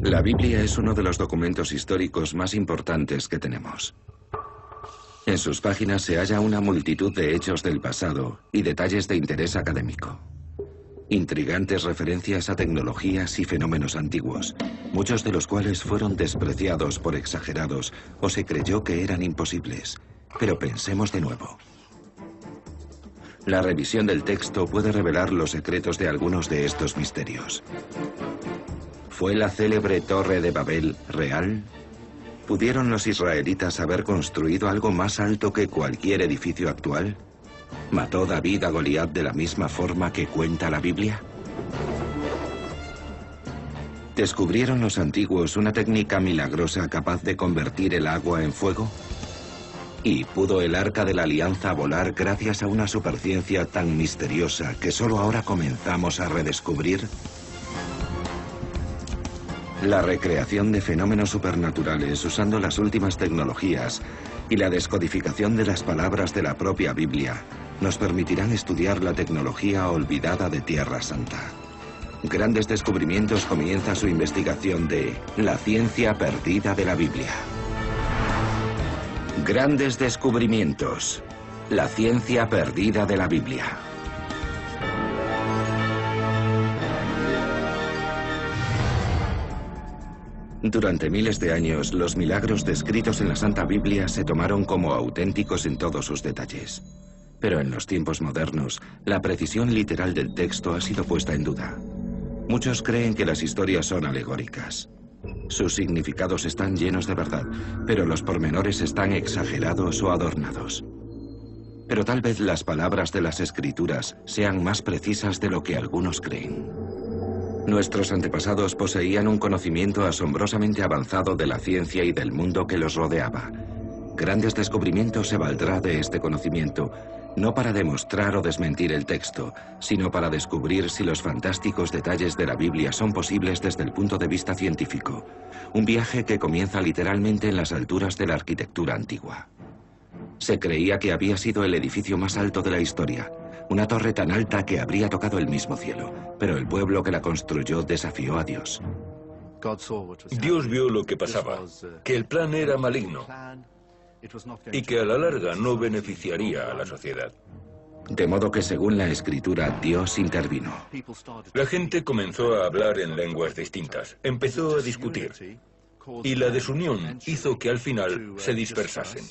La Biblia es uno de los documentos históricos más importantes que tenemos. En sus páginas se halla una multitud de hechos del pasado y detalles de interés académico. Intrigantes referencias a tecnologías y fenómenos antiguos, muchos de los cuales fueron despreciados por exagerados o se creyó que eran imposibles. Pero pensemos de nuevo. La revisión del texto puede revelar los secretos de algunos de estos misterios. ¿Fue la célebre Torre de Babel real? ¿Pudieron los israelitas haber construido algo más alto que cualquier edificio actual? ¿Mató David a Goliat de la misma forma que cuenta la Biblia? ¿Descubrieron los antiguos una técnica milagrosa capaz de convertir el agua en fuego? ¿Y pudo el Arca de la Alianza volar gracias a una superciencia tan misteriosa que solo ahora comenzamos a redescubrir? La recreación de fenómenos supernaturales usando las últimas tecnologías y la descodificación de las palabras de la propia Biblia nos permitirán estudiar la tecnología olvidada de Tierra Santa. Grandes Descubrimientos comienza su investigación de la ciencia perdida de la Biblia. Grandes Descubrimientos, la ciencia perdida de la Biblia. Durante miles de años, los milagros descritos en la Santa Biblia se tomaron como auténticos en todos sus detalles. Pero en los tiempos modernos, la precisión literal del texto ha sido puesta en duda. Muchos creen que las historias son alegóricas. Sus significados están llenos de verdad, pero los pormenores están exagerados o adornados. Pero tal vez las palabras de las Escrituras sean más precisas de lo que algunos creen. Nuestros antepasados poseían un conocimiento asombrosamente avanzado de la ciencia y del mundo que los rodeaba. Grandes Descubrimientos se valdrá de este conocimiento, no para demostrar o desmentir el texto, sino para descubrir si los fantásticos detalles de la Biblia son posibles desde el punto de vista científico. Un viaje que comienza literalmente en las alturas de la arquitectura antigua. Se creía que había sido el edificio más alto de la historia, una torre tan alta que habría tocado el mismo cielo, pero el pueblo que la construyó desafió a Dios. Dios vio lo que pasaba, que el plan era maligno y que a la larga no beneficiaría a la sociedad. De modo que, según la Escritura, Dios intervino. La gente comenzó a hablar en lenguas distintas, empezó a discutir, y la desunión hizo que al final se dispersasen.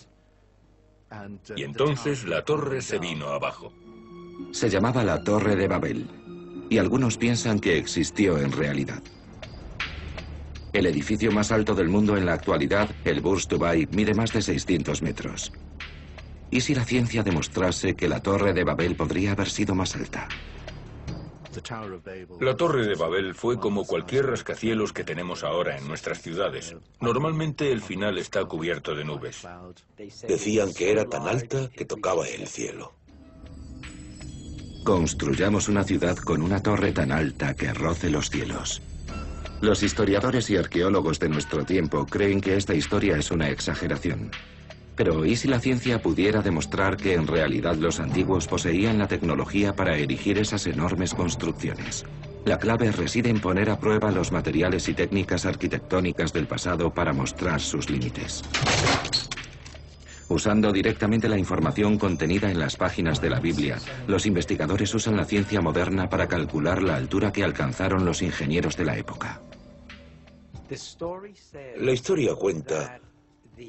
Y entonces la torre se vino abajo. Se llamaba la Torre de Babel, y algunos piensan que existió en realidad. El edificio más alto del mundo en la actualidad, el Burj Dubai, mide más de 600 metros. ¿Y si la ciencia demostrase que la Torre de Babel podría haber sido más alta? La Torre de Babel fue como cualquier rascacielos que tenemos ahora en nuestras ciudades. Normalmente el final está cubierto de nubes. Decían que era tan alta que tocaba el cielo. Construyamos una ciudad con una torre tan alta que roce los cielos. Los historiadores y arqueólogos de nuestro tiempo creen que esta historia es una exageración. Pero ¿y si la ciencia pudiera demostrar que en realidad los antiguos poseían la tecnología para erigir esas enormes construcciones? La clave reside en poner a prueba los materiales y técnicas arquitectónicas del pasado para mostrar sus límites. Usando directamente la información contenida en las páginas de la Biblia, los investigadores usan la ciencia moderna para calcular la altura que alcanzaron los ingenieros de la época. La historia cuenta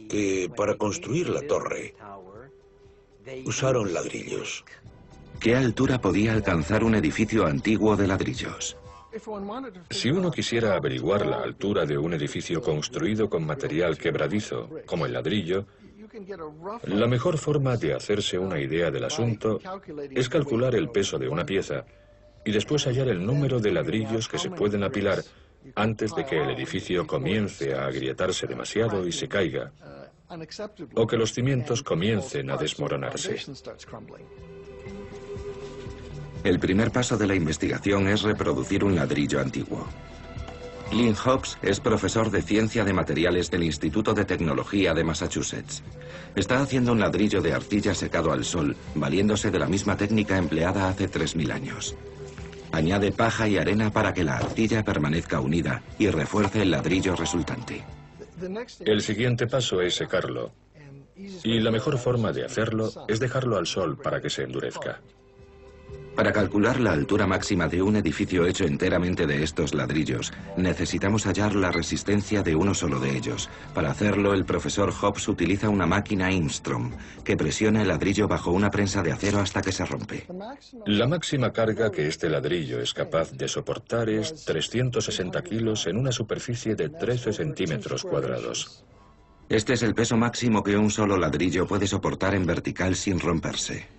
que para construir la torre usaron ladrillos. ¿Qué altura podía alcanzar un edificio antiguo de ladrillos? Si uno quisiera averiguar la altura de un edificio construido con material quebradizo, como el ladrillo, la mejor forma de hacerse una idea del asunto es calcular el peso de una pieza y después hallar el número de ladrillos que se pueden apilar antes de que el edificio comience a agrietarse demasiado y se caiga, o que los cimientos comiencen a desmoronarse. El primer paso de la investigación es reproducir un ladrillo antiguo. Lynn Hobbs es profesor de Ciencia de Materiales del Instituto de Tecnología de Massachusetts. Está haciendo un ladrillo de arcilla secado al sol, valiéndose de la misma técnica empleada hace 3000 años. Añade paja y arena para que la arcilla permanezca unida y refuerce el ladrillo resultante. El siguiente paso es secarlo. Y la mejor forma de hacerlo es dejarlo al sol para que se endurezca. Para calcular la altura máxima de un edificio hecho enteramente de estos ladrillos, necesitamos hallar la resistencia de uno solo de ellos. Para hacerlo, el profesor Hobbs utiliza una máquina Instrom, que presiona el ladrillo bajo una prensa de acero hasta que se rompe. La máxima carga que este ladrillo es capaz de soportar es 360 kilos en una superficie de 13 centímetros cuadrados. Este es el peso máximo que un solo ladrillo puede soportar en vertical sin romperse.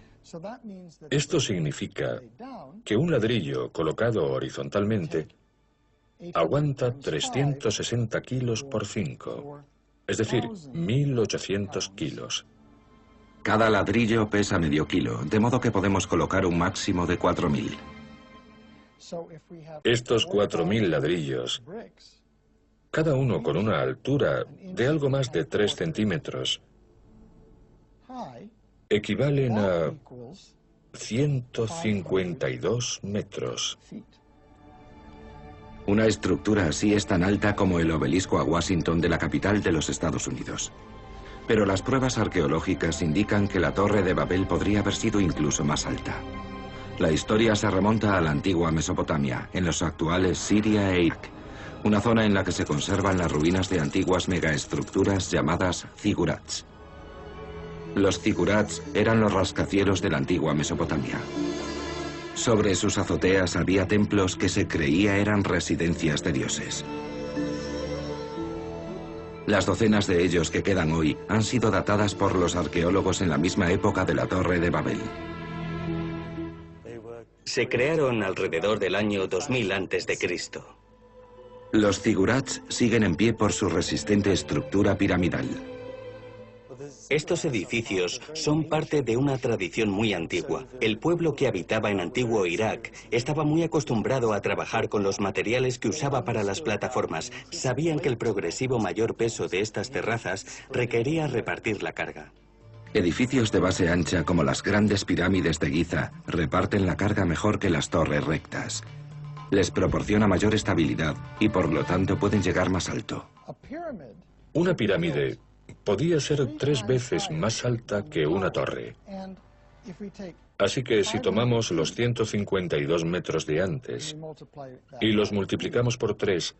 Esto significa que un ladrillo colocado horizontalmente aguanta 360 kilos por 5, es decir, 1.800 kilos. Cada ladrillo pesa medio kilo, de modo que podemos colocar un máximo de 4.000. Estos 4.000 ladrillos, cada uno con una altura de algo más de 3 centímetros, equivalen a 152 metros. Una estructura así es tan alta como el obelisco a Washington de la capital de los Estados Unidos. Pero las pruebas arqueológicas indican que la Torre de Babel podría haber sido incluso más alta. La historia se remonta a la antigua Mesopotamia, en los actuales Siria e Irak, una zona en la que se conservan las ruinas de antiguas megaestructuras llamadas zigurats. Los zigurats eran los rascacielos de la antigua Mesopotamia. Sobre sus azoteas había templos que se creía eran residencias de dioses. Las docenas de ellos que quedan hoy han sido datadas por los arqueólogos en la misma época de la Torre de Babel. Se crearon alrededor del año 2000 a.C. Los zigurats siguen en pie por su resistente estructura piramidal. Estos edificios son parte de una tradición muy antigua. El pueblo que habitaba en antiguo Irak estaba muy acostumbrado a trabajar con los materiales que usaba para las plataformas. Sabían que el progresivo mayor peso de estas terrazas requería repartir la carga. Edificios de base ancha como las grandes pirámides de Giza reparten la carga mejor que las torres rectas. Les proporciona mayor estabilidad y por lo tanto pueden llegar más alto. Una pirámide podía ser 3 veces más alta que una torre. Así que si tomamos los 152 metros de antes y los multiplicamos por 3,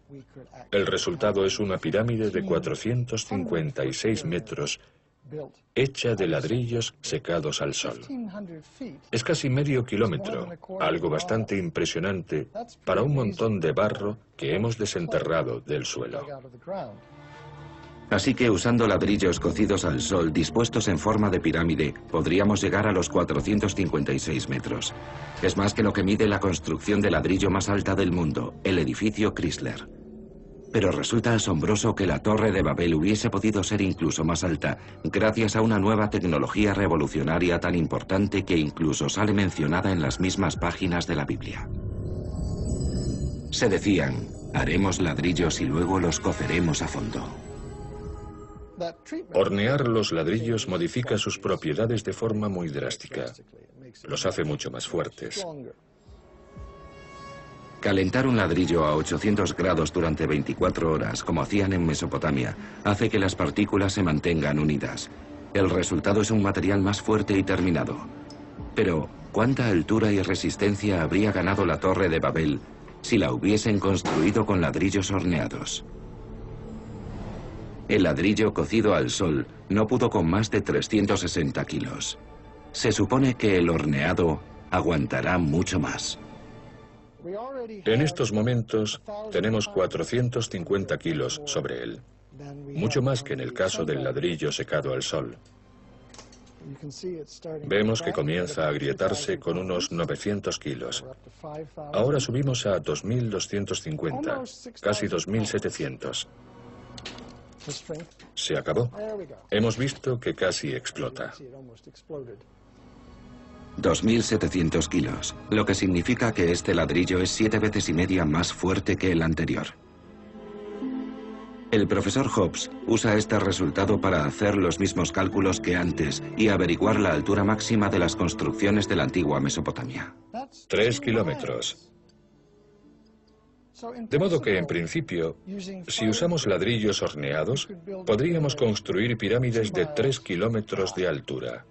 el resultado es una pirámide de 456 metros hecha de ladrillos secados al sol. Es casi medio kilómetro, algo bastante impresionante para un montón de barro que hemos desenterrado del suelo. Así que usando ladrillos cocidos al sol dispuestos en forma de pirámide, podríamos llegar a los 456 metros. Es más que lo que mide la construcción de ladrillo más alta del mundo, el edificio Chrysler. Pero resulta asombroso que la Torre de Babel hubiese podido ser incluso más alta gracias a una nueva tecnología revolucionaria tan importante que incluso sale mencionada en las mismas páginas de la Biblia. Se decían, haremos ladrillos y luego los coceremos a fondo. Hornear los ladrillos modifica sus propiedades de forma muy drástica. Los hace mucho más fuertes. Calentar un ladrillo a 800 grados durante 24 horas, como hacían en Mesopotamia, hace que las partículas se mantengan unidas. El resultado es un material más fuerte y terminado. Pero, ¿cuánta altura y resistencia habría ganado la Torre de Babel si la hubiesen construido con ladrillos horneados? El ladrillo cocido al sol no pudo con más de 360 kilos. Se supone que el horneado aguantará mucho más. En estos momentos tenemos 450 kilos sobre él, mucho más que en el caso del ladrillo secado al sol. Vemos que comienza a agrietarse con unos 900 kilos. Ahora subimos a 2.250, casi 2.700. Se acabó. Hemos visto que casi explota. 2.700 kilos, lo que significa que este ladrillo es 7 veces y media más fuerte que el anterior. El profesor Hobbs usa este resultado para hacer los mismos cálculos que antes y averiguar la altura máxima de las construcciones de la antigua Mesopotamia. 3 kilómetros. De modo que, en principio, si usamos ladrillos horneados, podríamos construir pirámides de 3 kilómetros de altura,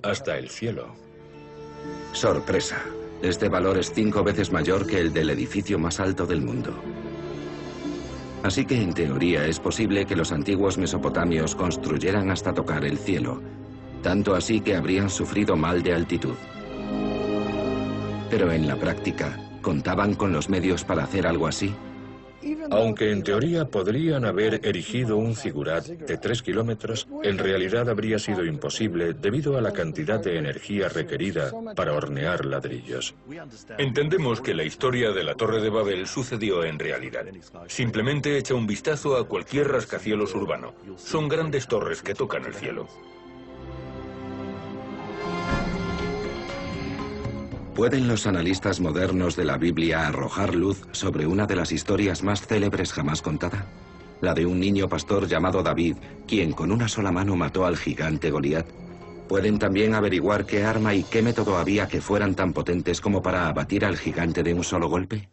hasta el cielo. Sorpresa. Este valor es 5 veces mayor que el del edificio más alto del mundo. Así que, en teoría, es posible que los antiguos mesopotamios construyeran hasta tocar el cielo, tanto así que habrían sufrido mal de altitud. Pero en la práctica, ¿contaban con los medios para hacer algo así? Aunque en teoría podrían haber erigido un zigurat de 3 kilómetros, en realidad habría sido imposible debido a la cantidad de energía requerida para hornear ladrillos. Entendemos que la historia de la Torre de Babel sucedió en realidad. Simplemente echa un vistazo a cualquier rascacielos urbano. Son grandes torres que tocan el cielo. ¿Pueden los analistas modernos de la Biblia arrojar luz sobre una de las historias más célebres jamás contada? La de un niño pastor llamado David, quien con una sola mano mató al gigante Goliat. ¿Pueden también averiguar qué arma y qué método había que fueran tan potentes como para abatir al gigante de un solo golpe?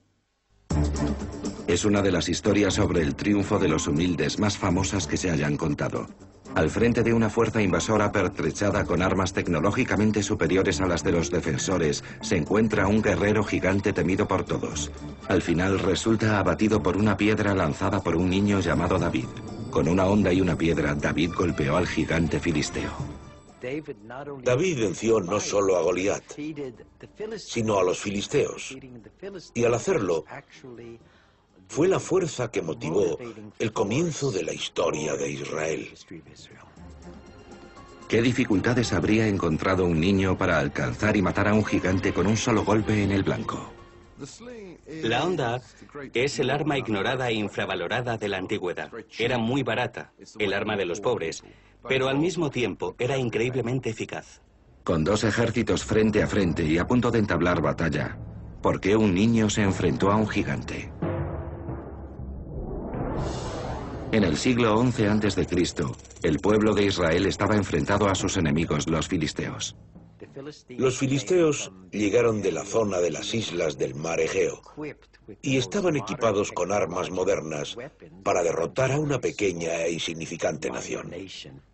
Es una de las historias sobre el triunfo de los humildes más famosas que se hayan contado. Al frente de una fuerza invasora pertrechada con armas tecnológicamente superiores a las de los defensores, se encuentra un guerrero gigante temido por todos. Al final resulta abatido por una piedra lanzada por un niño llamado David. Con una honda y una piedra, David golpeó al gigante filisteo. David venció no solo a Goliat, sino a los filisteos. Y al hacerlo, fue la fuerza que motivó el comienzo de la historia de Israel. ¿Qué dificultades habría encontrado un niño para alcanzar y matar a un gigante con un solo golpe en el blanco? La honda es el arma ignorada e infravalorada de la antigüedad. Era muy barata, el arma de los pobres, pero al mismo tiempo era increíblemente eficaz. Con 2 ejércitos frente a frente y a punto de entablar batalla, ¿por qué un niño se enfrentó a un gigante? En el siglo XI a.C., el pueblo de Israel estaba enfrentado a sus enemigos, los filisteos. Los filisteos llegaron de la zona de las islas del mar Egeo y estaban equipados con armas modernas para derrotar a una pequeña e insignificante nación.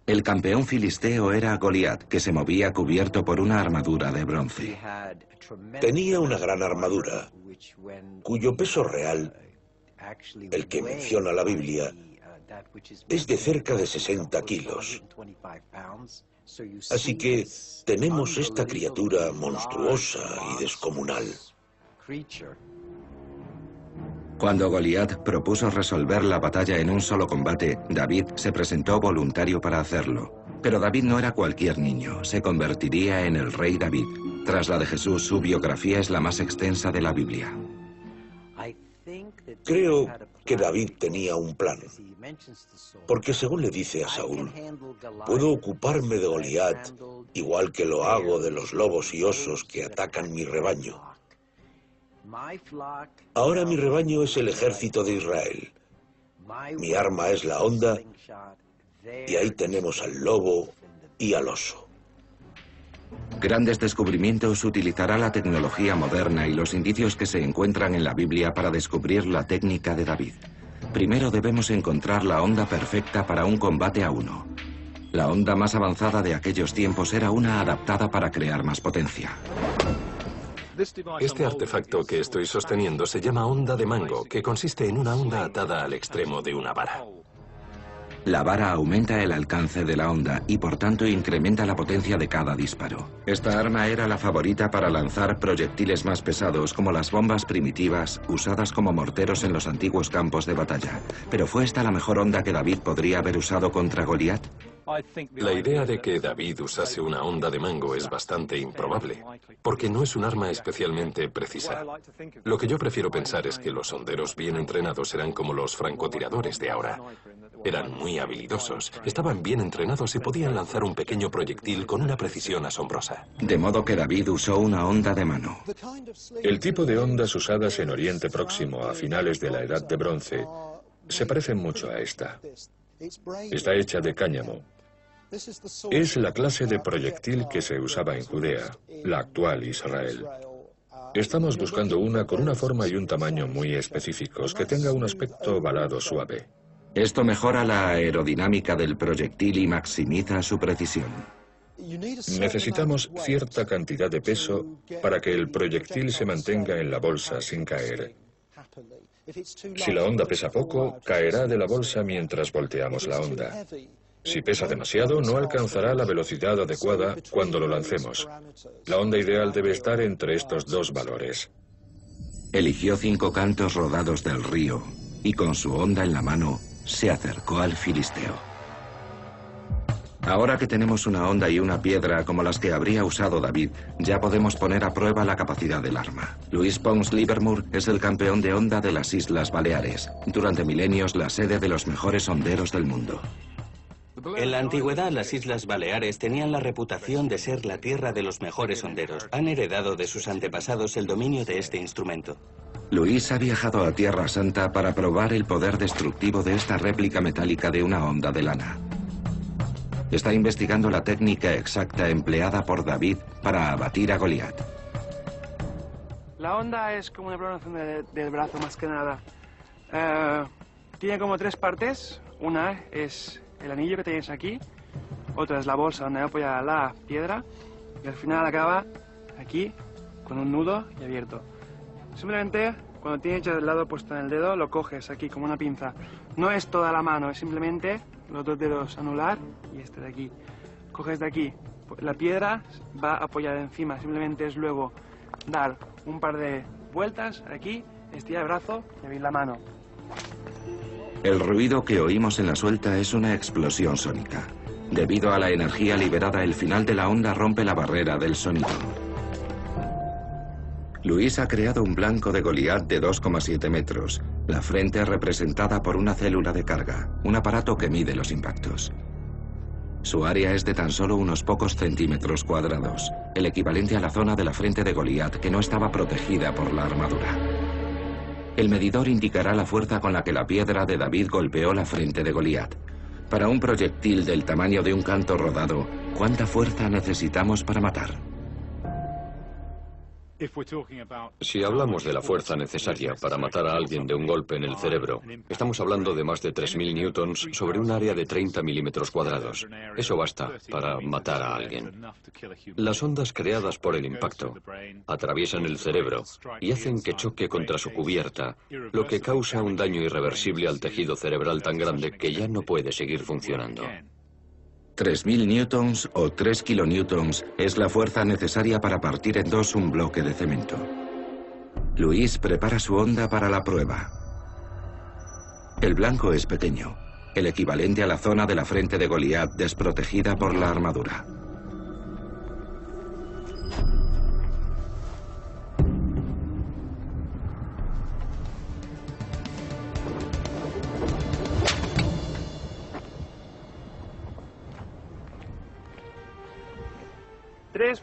El campeón filisteo era Goliat, que se movía cubierto por una armadura de bronce. Tenía una gran armadura, cuyo peso real, el que menciona la Biblia, es de cerca de 60 kilos. Así que tenemos esta criatura monstruosa y descomunal. Cuando Goliat propuso resolver la batalla en un solo combate, David se presentó voluntario para hacerlo. Pero David no era cualquier niño, se convertiría en el rey David. Tras la de Jesús, su biografía es la más extensa de la Biblia. Creo que David tenía un plan, porque según le dice a Saúl, puedo ocuparme de Goliat igual que lo hago de los lobos y osos que atacan mi rebaño. Ahora mi rebaño es el ejército de Israel. Mi arma es la honda y ahí tenemos al lobo y al oso. Grandes Descubrimientos utilizará la tecnología moderna y los indicios que se encuentran en la Biblia para descubrir la técnica de David. Primero debemos encontrar la honda perfecta para un combate a 1. La honda más avanzada de aquellos tiempos era una adaptada para crear más potencia. Este artefacto que estoy sosteniendo se llama honda de mango, que consiste en una honda atada al extremo de una vara. La vara aumenta el alcance de la honda y por tanto incrementa la potencia de cada disparo. Esta arma era la favorita para lanzar proyectiles más pesados como las bombas primitivas usadas como morteros en los antiguos campos de batalla. ¿Pero fue esta la mejor honda que David podría haber usado contra Goliat? La idea de que David usase una honda de mango es bastante improbable, porque no es un arma especialmente precisa. Lo que yo prefiero pensar es que los honderos bien entrenados eran como los francotiradores de ahora. Eran muy habilidosos, estaban bien entrenados y podían lanzar un pequeño proyectil con una precisión asombrosa. De modo que David usó una honda de mano. El tipo de hondas usadas en Oriente Próximo a finales de la Edad de Bronce se parecen mucho a esta. Está hecha de cáñamo. Es la clase de proyectil que se usaba en Judea, la actual Israel. Estamos buscando una con una forma y un tamaño muy específicos, que tenga un aspecto ovalado suave. Esto mejora la aerodinámica del proyectil y maximiza su precisión. Necesitamos cierta cantidad de peso para que el proyectil se mantenga en la bolsa sin caer. Si la onda pesa poco, caerá de la bolsa mientras volteamos la onda. Si pesa demasiado, no alcanzará la velocidad adecuada cuando lo lancemos. La onda ideal debe estar entre estos dos valores. Eligió 5 cantos rodados del río y con su onda en la mano se acercó al filisteo. Ahora que tenemos una onda y una piedra como las que habría usado David, ya podemos poner a prueba la capacidad del arma. Louis Pons Livermore es el campeón de onda de las Islas Baleares, durante milenios la sede de los mejores honderos del mundo. En la antigüedad, las Islas Baleares tenían la reputación de ser la tierra de los mejores honderos. Han heredado de sus antepasados el dominio de este instrumento. Luis ha viajado a Tierra Santa para probar el poder destructivo de esta réplica metálica de una onda de lana. Está investigando la técnica exacta empleada por David para abatir a Goliat. La onda es como una prolongación del brazo, más que nada. Tiene como 3 partes. Una es el anillo que tenéis aquí, otra es la bolsa donde apoya la piedra y al final acaba aquí con un nudo y abierto. Simplemente cuando tienes ya el lado puesto en el dedo lo coges aquí como una pinza. No es toda la mano, es simplemente los 2 dedos anular y este de aquí. Coges de aquí, la piedra va a apoyar encima, simplemente es luego dar un par de vueltas aquí, estirar el brazo y abrir la mano. El ruido que oímos en la suelta es una explosión sónica. Debido a la energía liberada, el final de la onda rompe la barrera del sonido. Luis ha creado un blanco de Goliat de 2,7 metros, la frente representada por una célula de carga, un aparato que mide los impactos. Su área es de tan solo unos pocos centímetros cuadrados, el equivalente a la zona de la frente de Goliat que no estaba protegida por la armadura. El medidor indicará la fuerza con la que la piedra de David golpeó la frente de Goliat. Para un proyectil del tamaño de un canto rodado, ¿cuánta fuerza necesitamos para matar? Si hablamos de la fuerza necesaria para matar a alguien de un golpe en el cerebro, estamos hablando de más de 3.000 newtons sobre un área de 30 milímetros cuadrados. Eso basta para matar a alguien. Las ondas creadas por el impacto atraviesan el cerebro y hacen que choque contra su cubierta, lo que causa un daño irreversible al tejido cerebral tan grande que ya no puede seguir funcionando. 3.000 newtons o 3 kilonewtons es la fuerza necesaria para partir en dos un bloque de cemento. Luis prepara su onda para la prueba. El blanco es pequeño, el equivalente a la zona de la frente de Goliat desprotegida por la armadura.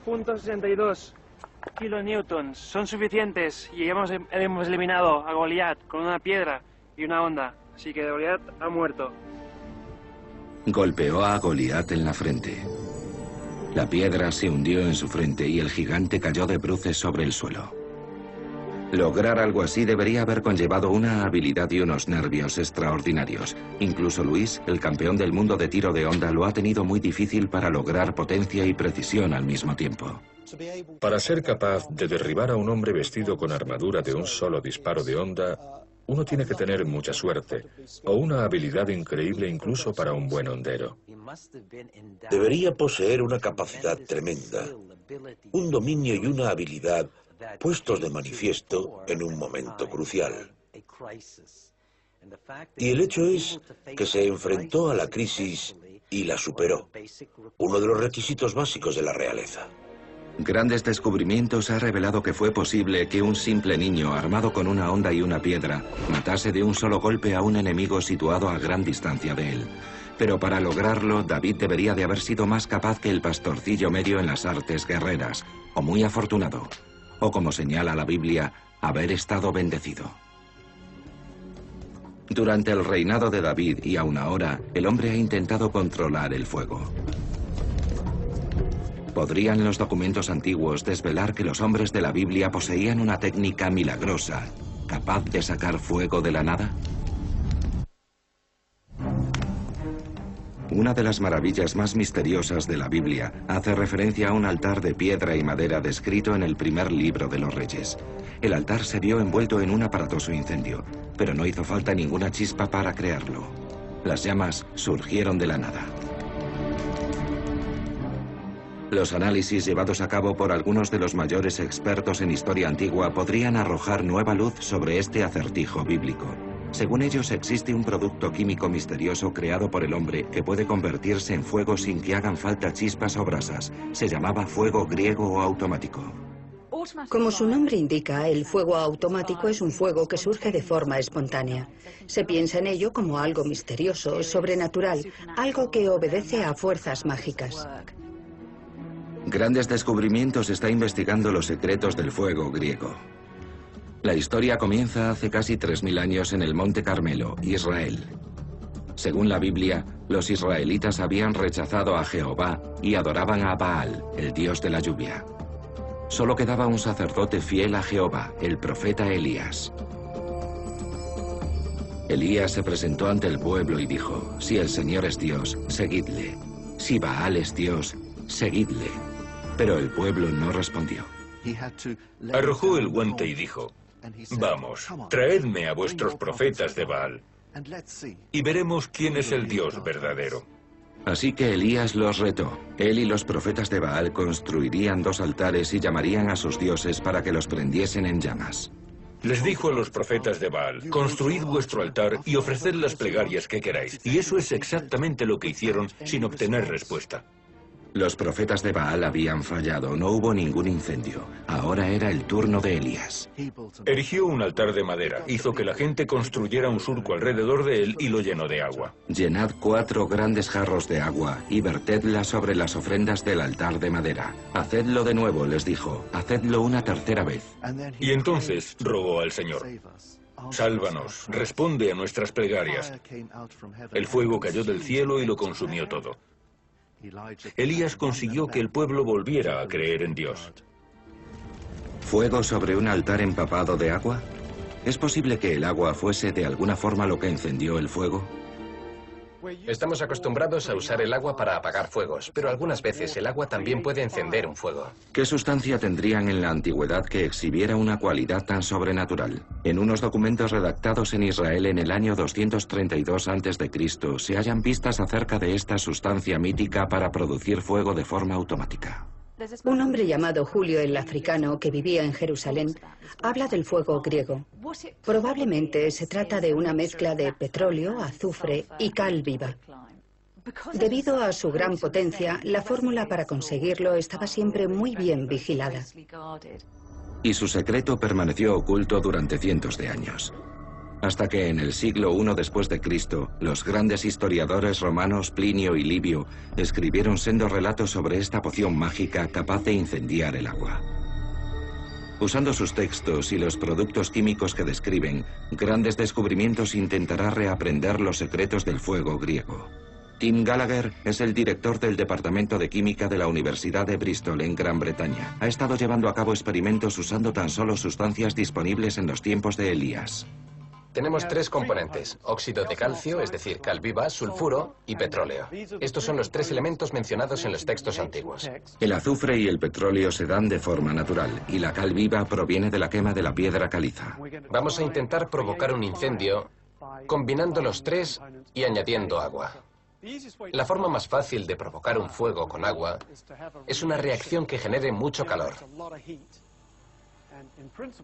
.62 kilonewtons son suficientes y hemos eliminado a Goliat con una piedra y una onda, así que Goliat ha muerto. Golpeó a Goliat en la frente. La piedra se hundió en su frente y el gigante cayó de bruces sobre el suelo. Lograr algo así debería haber conllevado una habilidad y unos nervios extraordinarios. Incluso Luis, el campeón del mundo de tiro de onda, lo ha tenido muy difícil para lograr potencia y precisión al mismo tiempo. Para ser capaz de derribar a un hombre vestido con armadura de un solo disparo de onda, uno tiene que tener mucha suerte, o una habilidad increíble incluso para un buen hondero. Debería poseer una capacidad tremenda, un dominio y una habilidad puestos de manifiesto en un momento crucial. Y el hecho es que se enfrentó a la crisis y la superó, uno de los requisitos básicos de la realeza. Grandes Descubrimientos ha revelado que fue posible que un simple niño armado con una onda y una piedra matase de un solo golpe a un enemigo situado a gran distancia de él. Pero para lograrlo, David debería de haber sido más capaz que el pastorcillo medio en las artes guerreras, o muy afortunado, o como señala la Biblia, haber estado bendecido. Durante el reinado de David y aún ahora, el hombre ha intentado controlar el fuego. ¿Podrían los documentos antiguos desvelar que los hombres de la Biblia poseían una técnica milagrosa, capaz de sacar fuego de la nada? Una de las maravillas más misteriosas de la Biblia hace referencia a un altar de piedra y madera descrito en el primer libro de los Reyes. El altar se vio envuelto en un aparatoso incendio, pero no hizo falta ninguna chispa para crearlo. Las llamas surgieron de la nada. Los análisis llevados a cabo por algunos de los mayores expertos en historia antigua podrían arrojar nueva luz sobre este acertijo bíblico. Según ellos, existe un producto químico misterioso creado por el hombre que puede convertirse en fuego sin que hagan falta chispas o brasas. Se llamaba fuego griego o automático. Como su nombre indica, el fuego automático es un fuego que surge de forma espontánea. Se piensa en ello como algo misterioso, sobrenatural, algo que obedece a fuerzas mágicas. Grandes Descubrimientos está investigando los secretos del fuego griego. La historia comienza hace casi 3000 años en el Monte Carmelo, Israel. Según la Biblia, los israelitas habían rechazado a Jehová y adoraban a Baal, el dios de la lluvia. Solo quedaba un sacerdote fiel a Jehová, el profeta Elías. Elías se presentó ante el pueblo y dijo: si el Señor es Dios, seguidle. Si Baal es Dios, seguidle. Pero el pueblo no respondió. Arrojó el guante y dijo: vamos, traedme a vuestros profetas de Baal y veremos quién es el Dios verdadero. Así que Elías los retó. Él y los profetas de Baal construirían 2 altares y llamarían a sus dioses para que los prendiesen en llamas. Les dijo a los profetas de Baal: construid vuestro altar y ofreced las plegarias que queráis. Y eso es exactamente lo que hicieron sin obtener respuesta. Los profetas de Baal habían fallado, no hubo ningún incendio. Ahora era el turno de Elías. Erigió un altar de madera, hizo que la gente construyera un surco alrededor de él y lo llenó de agua. Llenad 4 grandes jarros de agua y vertedla sobre las ofrendas del altar de madera. Hacedlo de nuevo, les dijo, hacedlo una tercera vez. Y entonces rogó al Señor: sálvanos, responde a nuestras plegarias. El fuego cayó del cielo y lo consumió todo. Elías consiguió que el pueblo volviera a creer en Dios. ¿Fuego sobre un altar empapado de agua? ¿Es posible que el agua fuese de alguna forma lo que encendió el fuego? Estamos acostumbrados a usar el agua para apagar fuegos, pero algunas veces el agua también puede encender un fuego. ¿Qué sustancia tendrían en la antigüedad que exhibiera una cualidad tan sobrenatural? En unos documentos redactados en Israel en el año 232 a.C. se hallan pistas acerca de esta sustancia mítica para producir fuego de forma automática. Un hombre llamado Julio el Africano, que vivía en Jerusalén, habla del fuego griego. Probablemente se trata de una mezcla de petróleo, azufre y cal viva. Debido a su gran potencia, la fórmula para conseguirlo estaba siempre muy bien vigilada. Y su secreto permaneció oculto durante cientos de años. Hasta que en el siglo I después de Cristo, los grandes historiadores romanos Plinio y Livio escribieron sendos relatos sobre esta poción mágica capaz de incendiar el agua. Usando sus textos y los productos químicos que describen, Grandes Descubrimientos intentará reaprender los secretos del fuego griego. Tim Gallagher es el director del Departamento de Química de la Universidad de Bristol, en Gran Bretaña. Ha estado llevando a cabo experimentos usando tan solo sustancias disponibles en los tiempos de Elías. Tenemos 3 componentes: óxido de calcio, es decir, cal viva, sulfuro y petróleo. Estos son los 3 elementos mencionados en los textos antiguos. El azufre y el petróleo se dan de forma natural, y la cal viva proviene de la quema de la piedra caliza. Vamos a intentar provocar un incendio combinando los 3 y añadiendo agua. La forma más fácil de provocar un fuego con agua es una reacción que genere mucho calor.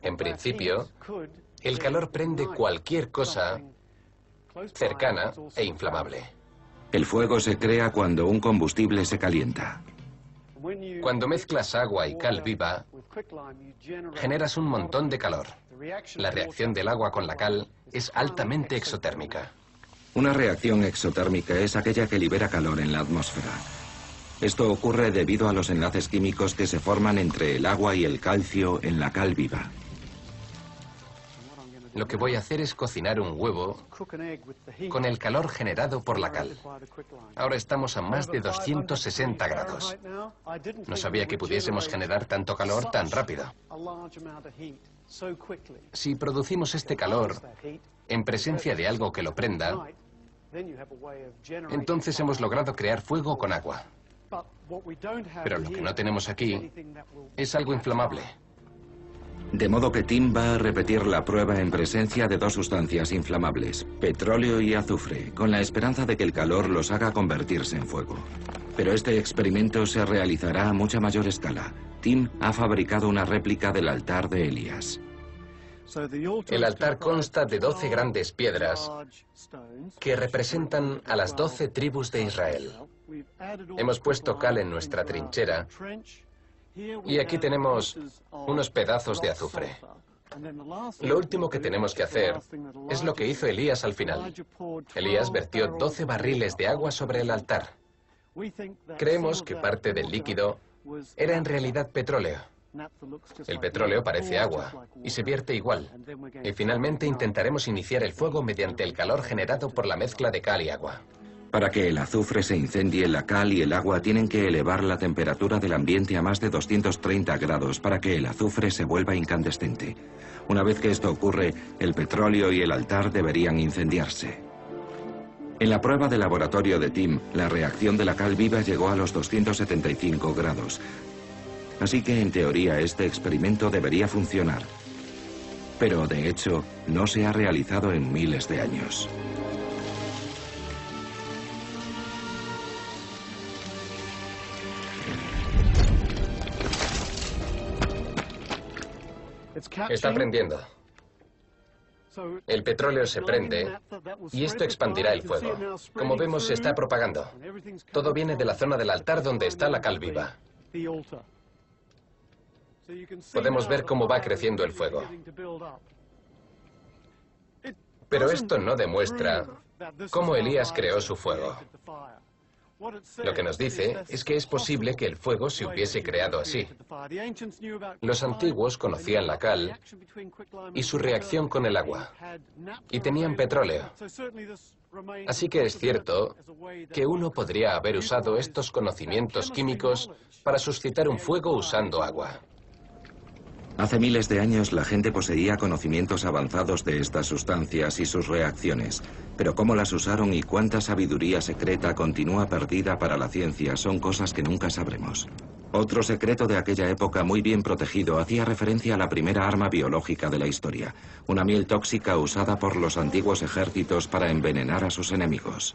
En principio, el calor prende cualquier cosa cercana e inflamable. El fuego se crea cuando un combustible se calienta. Cuando mezclas agua y cal viva, generas un montón de calor. La reacción del agua con la cal es altamente exotérmica. Una reacción exotérmica es aquella que libera calor en la atmósfera. Esto ocurre debido a los enlaces químicos que se forman entre el agua y el calcio en la cal viva. Lo que voy a hacer es cocinar un huevo con el calor generado por la cal. Ahora estamos a más de 260 grados. No sabía que pudiésemos generar tanto calor tan rápido. Si producimos este calor en presencia de algo que lo prenda, entonces hemos logrado crear fuego con agua. Pero lo que no tenemos aquí es algo inflamable. De modo que Tim va a repetir la prueba en presencia de dos sustancias inflamables, petróleo y azufre, con la esperanza de que el calor los haga convertirse en fuego. Pero este experimento se realizará a mucha mayor escala. Tim ha fabricado una réplica del altar de Elías. El altar consta de 12 grandes piedras que representan a las 12 tribus de Israel. Hemos puesto cal en nuestra trinchera y aquí tenemos unos pedazos de azufre. Lo último que tenemos que hacer es lo que hizo Elías al final. Elías vertió 12 barriles de agua sobre el altar. Creemos que parte del líquido era en realidad petróleo. El petróleo parece agua y se vierte igual. Y finalmente intentaremos iniciar el fuego mediante el calor generado por la mezcla de cal y agua. Para que el azufre se incendie, la cal y el agua tienen que elevar la temperatura del ambiente a más de 230 grados para que el azufre se vuelva incandescente. Una vez que esto ocurre, el petróleo y el altar deberían incendiarse. En la prueba de laboratorio de Tim, la reacción de la cal viva llegó a los 275 grados. Así que, en teoría, este experimento debería funcionar. Pero, de hecho, no se ha realizado en miles de años. Está prendiendo. El petróleo se prende y esto expandirá el fuego. Como vemos, se está propagando. Todo viene de la zona del altar donde está la cal viva. Podemos ver cómo va creciendo el fuego. Pero esto no demuestra cómo Elías creó su fuego. Lo que nos dice es que es posible que el fuego se hubiese creado así. Los antiguos conocían la cal y su reacción con el agua, y tenían petróleo. Así que es cierto que uno podría haber usado estos conocimientos químicos para suscitar un fuego usando agua. Hace miles de años la gente poseía conocimientos avanzados de estas sustancias y sus reacciones, pero cómo las usaron y cuánta sabiduría secreta continúa perdida para la ciencia son cosas que nunca sabremos. Otro secreto de aquella época muy bien protegido hacía referencia a la primera arma biológica de la historia, una miel tóxica usada por los antiguos ejércitos para envenenar a sus enemigos.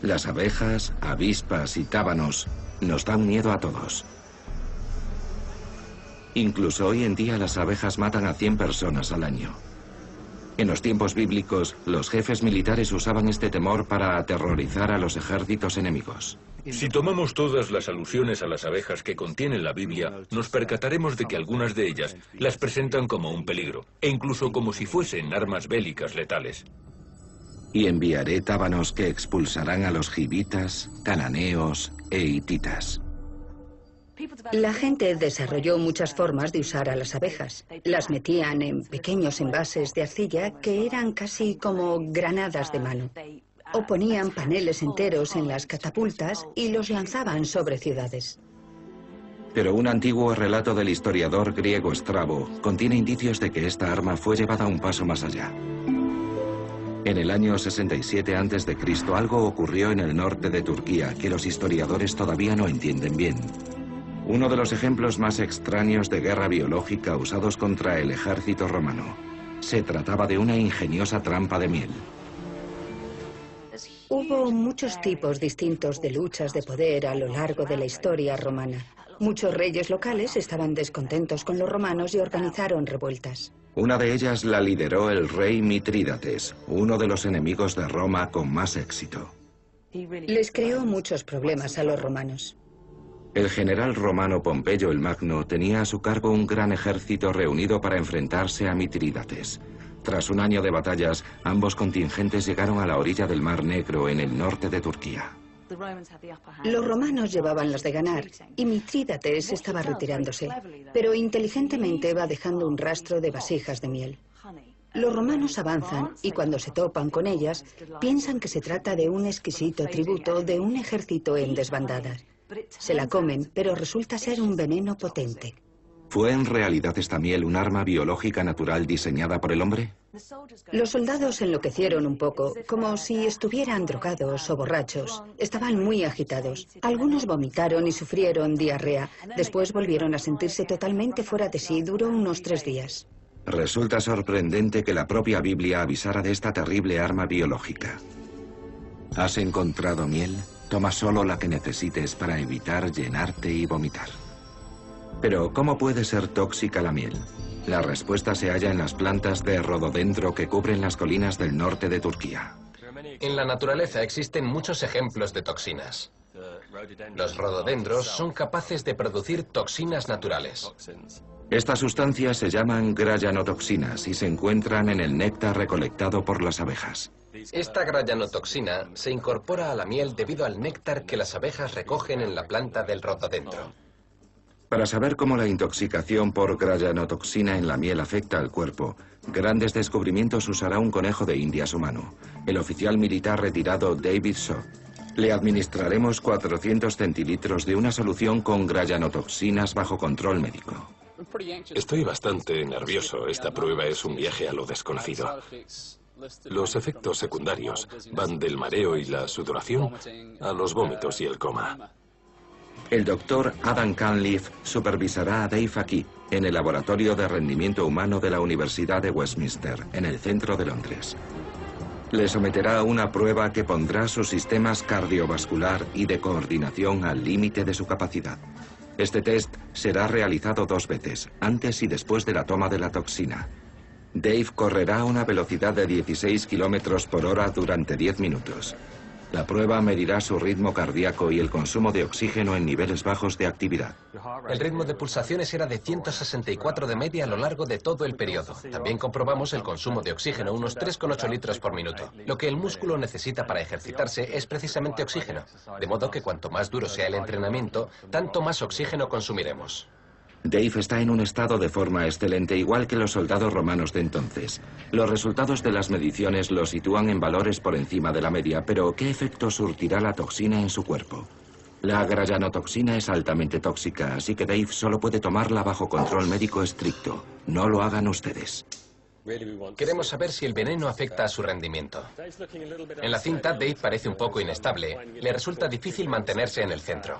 Las abejas, avispas y tábanos nos dan miedo a todos. Incluso hoy en día las abejas matan a 100 personas al año. En los tiempos bíblicos, los jefes militares usaban este temor para aterrorizar a los ejércitos enemigos. Si tomamos todas las alusiones a las abejas que contiene la Biblia, nos percataremos de que algunas de ellas las presentan como un peligro, e incluso como si fuesen armas bélicas letales. Y enviaré tábanos que expulsarán a los gibitas, cananeos e hititas. La gente desarrolló muchas formas de usar a las abejas. Las metían en pequeños envases de arcilla que eran casi como granadas de mano. O ponían paneles enteros en las catapultas y los lanzaban sobre ciudades. Pero un antiguo relato del historiador griego Estrabo contiene indicios de que esta arma fue llevada un paso más allá. En el año 67 a.C., algo ocurrió en el norte de Turquía que los historiadores todavía no entienden bien. Uno de los ejemplos más extraños de guerra biológica usados contra el ejército romano. Se trataba de una ingeniosa trampa de miel. Hubo muchos tipos distintos de luchas de poder a lo largo de la historia romana. Muchos reyes locales estaban descontentos con los romanos y organizaron revueltas. Una de ellas la lideró el rey Mitrídates, uno de los enemigos de Roma con más éxito. Les creó muchos problemas a los romanos. El general romano Pompeyo el Magno tenía a su cargo un gran ejército reunido para enfrentarse a Mitrídates. Tras un año de batallas, ambos contingentes llegaron a la orilla del Mar Negro en el norte de Turquía. Los romanos llevaban las de ganar y Mitrídates estaba retirándose, pero inteligentemente va dejando un rastro de vasijas de miel. Los romanos avanzan y cuando se topan con ellas, piensan que se trata de un exquisito tributo de un ejército en desbandadas. Se la comen, pero resulta ser un veneno potente. ¿Fue en realidad esta miel un arma biológica natural diseñada por el hombre? Los soldados enloquecieron un poco, como si estuvieran drogados o borrachos. Estaban muy agitados. Algunos vomitaron y sufrieron diarrea. Después volvieron a sentirse totalmente fuera de sí. Duró unos 3 días. Resulta sorprendente que la propia Biblia avisara de esta terrible arma biológica. ¿Has encontrado miel? Toma solo la que necesites para evitar llenarte y vomitar. Pero, ¿cómo puede ser tóxica la miel? La respuesta se halla en las plantas de rododendro que cubren las colinas del norte de Turquía. En la naturaleza existen muchos ejemplos de toxinas. Los rododendros son capaces de producir toxinas naturales. Estas sustancias se llaman grayanotoxinas y se encuentran en el néctar recolectado por las abejas. Esta grayanotoxina se incorpora a la miel debido al néctar que las abejas recogen en la planta del rododendro. Para saber cómo la intoxicación por grayanotoxina en la miel afecta al cuerpo, grandes descubrimientos usará un conejo de Indias humano, el oficial militar retirado David Shaw. Le administraremos 400 centilitros de una solución con grayanotoxinas bajo control médico. Estoy bastante nervioso. Esta prueba es un viaje a lo desconocido. Los efectos secundarios van del mareo y la sudoración a los vómitos y el coma. El doctor Adam Cunliffe supervisará a Dave aquí, en el Laboratorio de Rendimiento Humano de la Universidad de Westminster, en el centro de Londres. Le someterá a una prueba que pondrá sus sistemas cardiovascular y de coordinación al límite de su capacidad. Este test será realizado 2 veces, antes y después de la toma de la toxina. Dave correrá a una velocidad de 16 kilómetros por hora durante 10 minutos. La prueba medirá su ritmo cardíaco y el consumo de oxígeno en niveles bajos de actividad. El ritmo de pulsaciones era de 164 de media a lo largo de todo el periodo. También comprobamos el consumo de oxígeno, unos 3,8 litros por minuto. Lo que el músculo necesita para ejercitarse es precisamente oxígeno. De modo que cuanto más duro sea el entrenamiento, tanto más oxígeno consumiremos. Dave está en un estado de forma excelente, igual que los soldados romanos de entonces. Los resultados de las mediciones lo sitúan en valores por encima de la media, pero ¿qué efecto surtirá la toxina en su cuerpo? La grayanotoxina es altamente tóxica, así que Dave solo puede tomarla bajo control médico estricto. No lo hagan ustedes. Queremos saber si el veneno afecta a su rendimiento. En la cinta, Dave parece un poco inestable. Le resulta difícil mantenerse en el centro.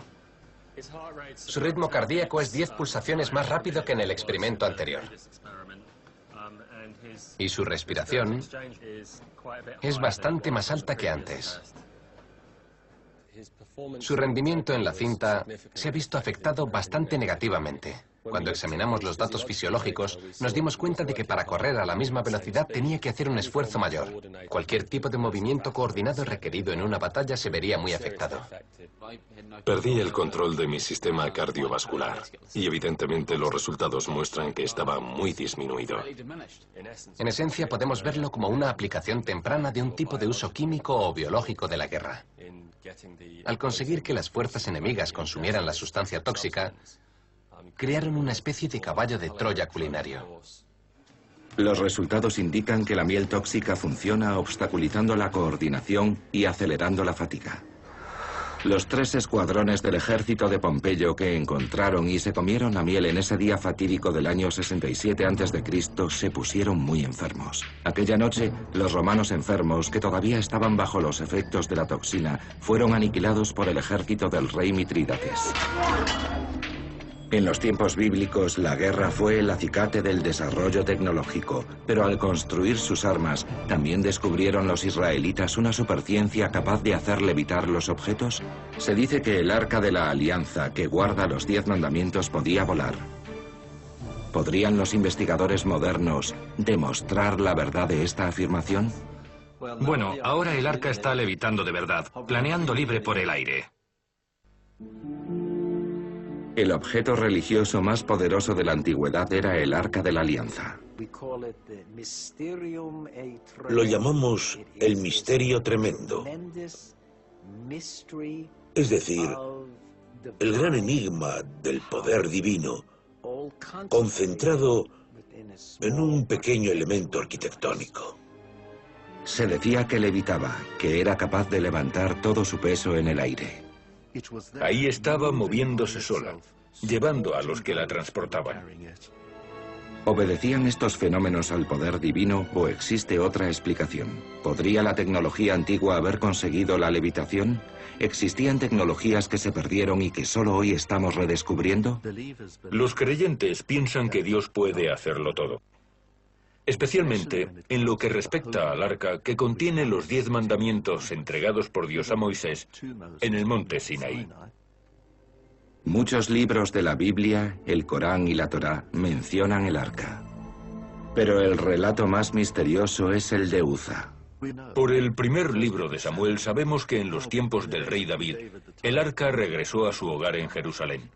Su ritmo cardíaco es 10 pulsaciones más rápido que en el experimento anterior. Y su respiración es bastante más alta que antes. Su rendimiento en la cinta se ha visto afectado bastante negativamente. Cuando examinamos los datos fisiológicos, nos dimos cuenta de que para correr a la misma velocidad tenía que hacer un esfuerzo mayor. Cualquier tipo de movimiento coordinado requerido en una batalla se vería muy afectado. Perdí el control de mi sistema cardiovascular y evidentemente los resultados muestran que estaba muy disminuido. En esencia, podemos verlo como una aplicación temprana de un tipo de uso químico o biológico de la guerra. Al conseguir que las fuerzas enemigas consumieran la sustancia tóxica, crearon una especie de caballo de Troya culinario. Los resultados indican que la miel tóxica funciona obstaculizando la coordinación y acelerando la fatiga. Los 3 escuadrones del ejército de Pompeyo que encontraron y se comieron la miel en ese día fatídico del año 67 a.C. se pusieron muy enfermos. Aquella noche, los romanos enfermos, que todavía estaban bajo los efectos de la toxina, fueron aniquilados por el ejército del rey Mitrídates. En los tiempos bíblicos, la guerra fue el acicate del desarrollo tecnológico, pero al construir sus armas, también descubrieron los israelitas una superciencia capaz de hacer levitar los objetos. Se dice que el Arca de la Alianza, que guarda los 10 mandamientos, podía volar. ¿Podrían los investigadores modernos demostrar la verdad de esta afirmación? Bueno, ahora el arca está levitando de verdad, planeando libre por el aire. El objeto religioso más poderoso de la antigüedad era el Arca de la Alianza. Lo llamamos el misterio tremendo. Es decir, el gran enigma del poder divino concentrado en un pequeño elemento arquitectónico. Se decía que levitaba, que era capaz de levantar todo su peso en el aire. Ahí estaba moviéndose sola, llevando a los que la transportaban. ¿Obedecían estos fenómenos al poder divino o existe otra explicación? ¿Podría la tecnología antigua haber conseguido la levitación? ¿Existían tecnologías que se perdieron y que solo hoy estamos redescubriendo? Los creyentes piensan que Dios puede hacerlo todo. Especialmente en lo que respecta al arca que contiene los 10 mandamientos entregados por Dios a Moisés en el monte Sinaí. Muchos libros de la Biblia, el Corán y la Torá mencionan el arca. Pero el relato más misterioso es el de Uza. Por el primer libro de Samuel sabemos que en los tiempos del rey David, el arca regresó a su hogar en Jerusalén.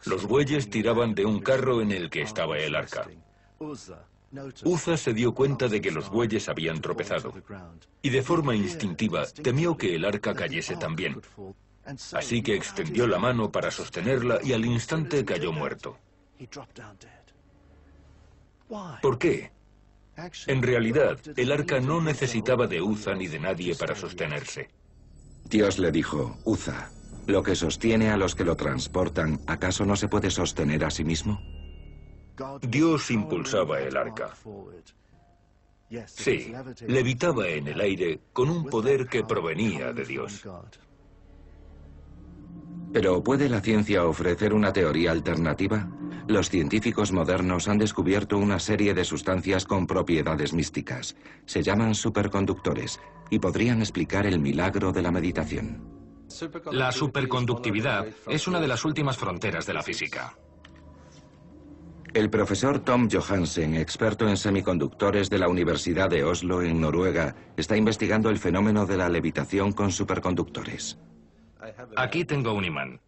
Los bueyes tiraban de un carro en el que estaba el arca. Uza se dio cuenta de que los bueyes habían tropezado y de forma instintiva temió que el arca cayese también. Así que extendió la mano para sostenerla y al instante cayó muerto. ¿Por qué? En realidad, el arca no necesitaba de Uza ni de nadie para sostenerse. Dios le dijo, Uza, ¿lo que sostiene a los que lo transportan, acaso no se puede sostener a sí mismo? Dios impulsaba el arca. Sí, levitaba en el aire con un poder que provenía de Dios. ¿Pero puede la ciencia ofrecer una teoría alternativa? Los científicos modernos han descubierto una serie de sustancias con propiedades místicas. Se llaman superconductores y podrían explicar el milagro de la meditación. La superconductividad es una de las últimas fronteras de la física. El profesor Tom Johansen, experto en semiconductores de la Universidad de Oslo, en Noruega, está investigando el fenómeno de la levitación con superconductores. Aquí tengo un imán.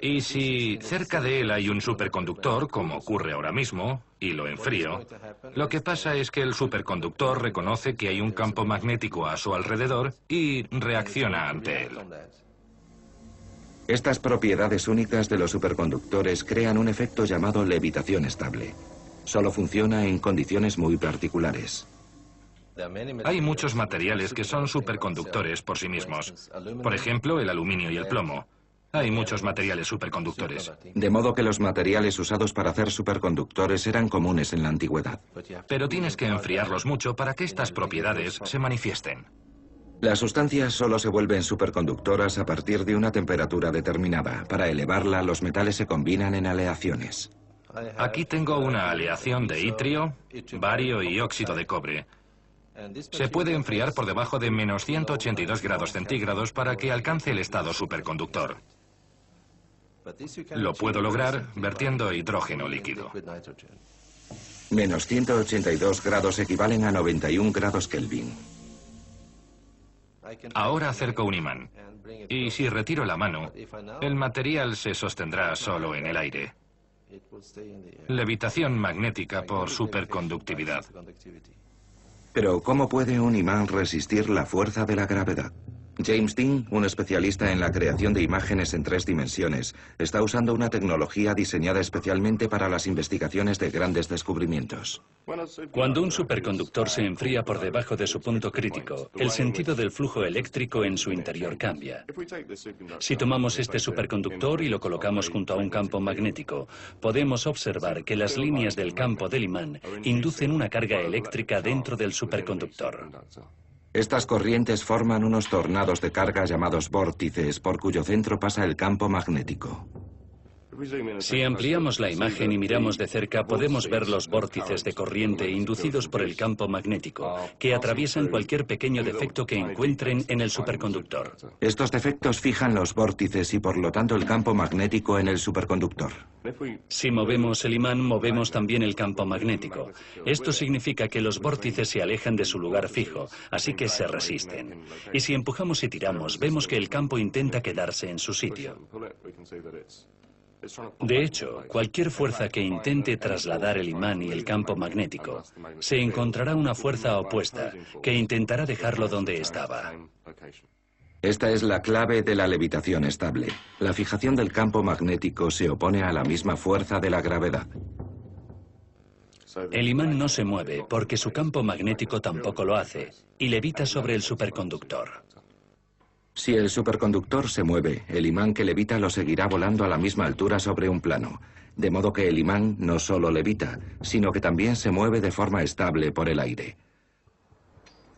Y si cerca de él hay un superconductor, como ocurre ahora mismo, y lo enfrío, lo que pasa es que el superconductor reconoce que hay un campo magnético a su alrededor y reacciona ante él. Estas propiedades únicas de los superconductores crean un efecto llamado levitación estable. Solo funciona en condiciones muy particulares. Hay muchos materiales que son superconductores por sí mismos. Por ejemplo, el aluminio y el plomo. Hay muchos materiales superconductores. De modo que los materiales usados para hacer superconductores eran comunes en la antigüedad. Pero tienes que enfriarlos mucho para que estas propiedades se manifiesten. Las sustancias solo se vuelven superconductoras a partir de una temperatura determinada. Para elevarla, los metales se combinan en aleaciones. Aquí tengo una aleación de itrio, bario y óxido de cobre. Se puede enfriar por debajo de menos 182 grados centígrados para que alcance el estado superconductor. Lo puedo lograr vertiendo hidrógeno líquido. Menos 182 grados equivalen a 91 grados Kelvin. Ahora acerco un imán. Y si retiro la mano, el material se sostendrá solo en el aire. Levitación magnética por superconductividad. Pero ¿cómo puede un imán resistir la fuerza de la gravedad? James Dean, un especialista en la creación de imágenes en 3 dimensiones, está usando una tecnología diseñada especialmente para las investigaciones de grandes descubrimientos. Cuando un superconductor se enfría por debajo de su punto crítico, el sentido del flujo eléctrico en su interior cambia. Si tomamos este superconductor y lo colocamos junto a un campo magnético, podemos observar que las líneas del campo del imán inducen una carga eléctrica dentro del superconductor. Estas corrientes forman unos tornados de carga llamados vórtices, por cuyo centro pasa el campo magnético. Si ampliamos la imagen y miramos de cerca, podemos ver los vórtices de corriente inducidos por el campo magnético, que atraviesan cualquier pequeño defecto que encuentren en el superconductor. Estos defectos fijan los vórtices y por lo tanto el campo magnético en el superconductor. Si movemos el imán, movemos también el campo magnético. Esto significa que los vórtices se alejan de su lugar fijo, así que se resisten. Y si empujamos y tiramos, vemos que el campo intenta quedarse en su sitio. De hecho, cualquier fuerza que intente trasladar el imán y el campo magnético, se encontrará una fuerza opuesta que intentará dejarlo donde estaba. Esta es la clave de la levitación estable. La fijación del campo magnético se opone a la misma fuerza de la gravedad. El imán no se mueve porque su campo magnético tampoco lo hace y levita sobre el superconductor. Si el superconductor se mueve, el imán que levita lo seguirá volando a la misma altura sobre un plano. De modo que el imán no solo levita, sino que también se mueve de forma estable por el aire.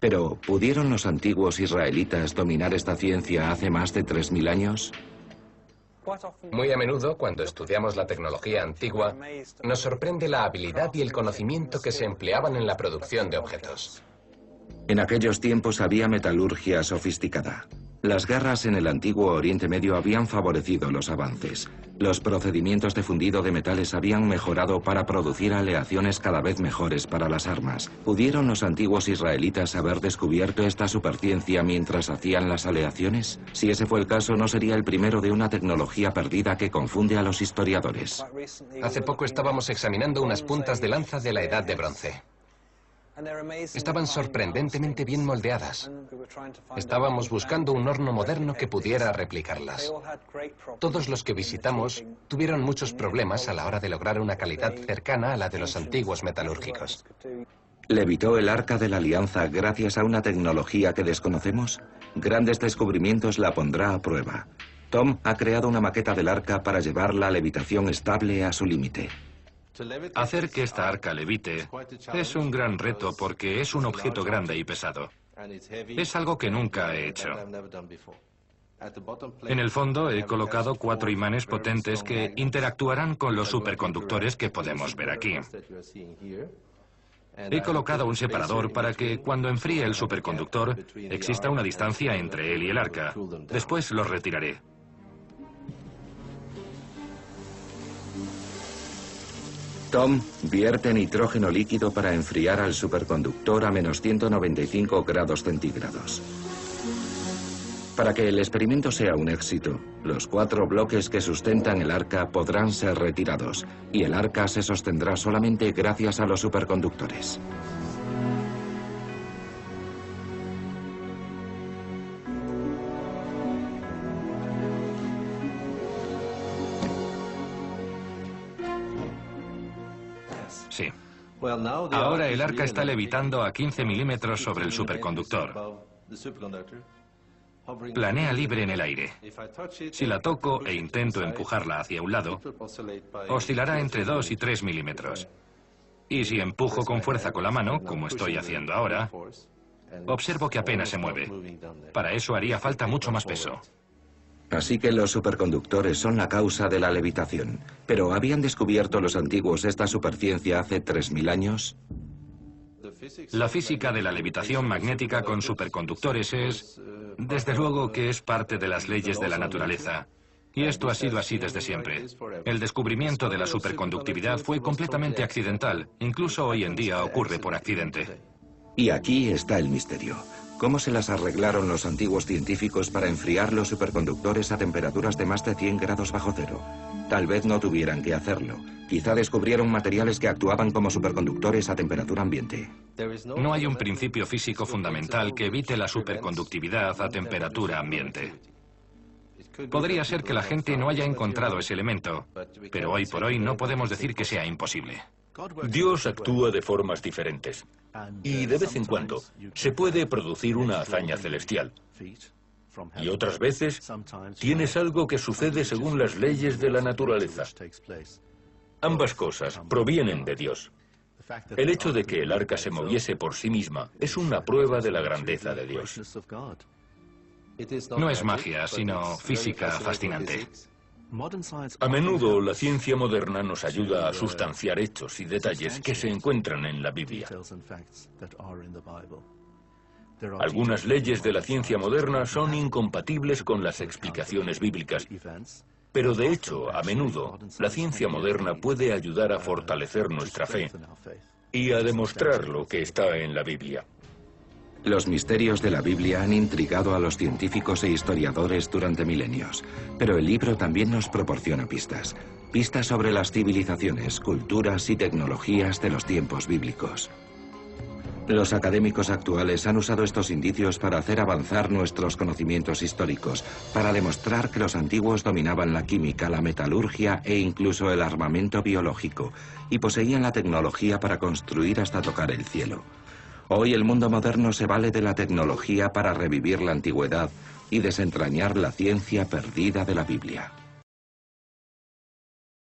Pero, ¿pudieron los antiguos israelitas dominar esta ciencia hace más de 3000 años? Muy a menudo, cuando estudiamos la tecnología antigua, nos sorprende la habilidad y el conocimiento que se empleaban en la producción de objetos. En aquellos tiempos había metalurgia sofisticada. Las guerras en el antiguo Oriente Medio habían favorecido los avances. Los procedimientos de fundido de metales habían mejorado para producir aleaciones cada vez mejores para las armas. ¿Pudieron los antiguos israelitas haber descubierto esta superciencia mientras hacían las aleaciones? Si ese fue el caso, no sería el primero de una tecnología perdida que confunde a los historiadores. Hace poco estábamos examinando unas puntas de lanza de la Edad de Bronce. Estaban sorprendentemente bien moldeadas. Estábamos buscando un horno moderno que pudiera replicarlas. Todos los que visitamos tuvieron muchos problemas a la hora de lograr una calidad cercana a la de los antiguos metalúrgicos. ¿Levitó el Arca de la Alianza gracias a una tecnología que desconocemos? Grandes descubrimientos la pondrá a prueba. Tom ha creado una maqueta del arca para llevar la levitación estable a su límite. Hacer que esta arca levite es un gran reto porque es un objeto grande y pesado. Es algo que nunca he hecho. En el fondo he colocado 4 imanes potentes que interactuarán con los superconductores que podemos ver aquí. He colocado un separador para que cuando enfríe el superconductor exista una distancia entre él y el arca. Después lo retiraré. Tom vierte nitrógeno líquido para enfriar al superconductor a menos 195 grados centígrados. Para que el experimento sea un éxito, los 4 bloques que sustentan el arca podrán ser retirados y el arca se sostendrá solamente gracias a los superconductores. Sí. Ahora el arca está levitando a 15 milímetros sobre el superconductor. Planea libre en el aire. Si la toco e intento empujarla hacia un lado, oscilará entre 2 y 3 milímetros. Y si empujo con fuerza con la mano, como estoy haciendo ahora, observo que apenas se mueve. Para eso haría falta mucho más peso. Así que los superconductores son la causa de la levitación. ¿Pero habían descubierto los antiguos esta superciencia hace 3000 años? La física de la levitación magnética con superconductores es, desde luego, que es parte de las leyes de la naturaleza. Y esto ha sido así desde siempre. El descubrimiento de la superconductividad fue completamente accidental. Incluso hoy en día ocurre por accidente. Y aquí está el misterio. ¿Cómo se las arreglaron los antiguos científicos para enfriar los superconductores a temperaturas de más de 100 grados bajo cero? Tal vez no tuvieran que hacerlo. Quizá descubrieron materiales que actuaban como superconductores a temperatura ambiente. No hay un principio físico fundamental que evite la superconductividad a temperatura ambiente. Podría ser que la gente no haya encontrado ese elemento, pero hoy por hoy no podemos decir que sea imposible. Dios actúa de formas diferentes. Y de vez en cuando se puede producir una hazaña celestial. Y otras veces tienes algo que sucede según las leyes de la naturaleza. Ambas cosas provienen de Dios. El hecho de que el arca se moviese por sí misma es una prueba de la grandeza de Dios. No es magia, sino física fascinante. A menudo la ciencia moderna nos ayuda a sustanciar hechos y detalles que se encuentran en la Biblia. Algunas leyes de la ciencia moderna son incompatibles con las explicaciones bíblicas, pero de hecho, a menudo, la ciencia moderna puede ayudar a fortalecer nuestra fe y a demostrar lo que está en la Biblia. Los misterios de la Biblia han intrigado a los científicos e historiadores durante milenios, pero el libro también nos proporciona pistas. pistas sobre las civilizaciones, culturas y tecnologías de los tiempos bíblicos. Los académicos actuales han usado estos indicios para hacer avanzar nuestros conocimientos históricos, para demostrar que los antiguos dominaban la química, la metalurgia e incluso el armamento biológico, y poseían la tecnología para construir hasta tocar el cielo. Hoy el mundo moderno se vale de la tecnología para revivir la antigüedad y desentrañar la ciencia perdida de la Biblia.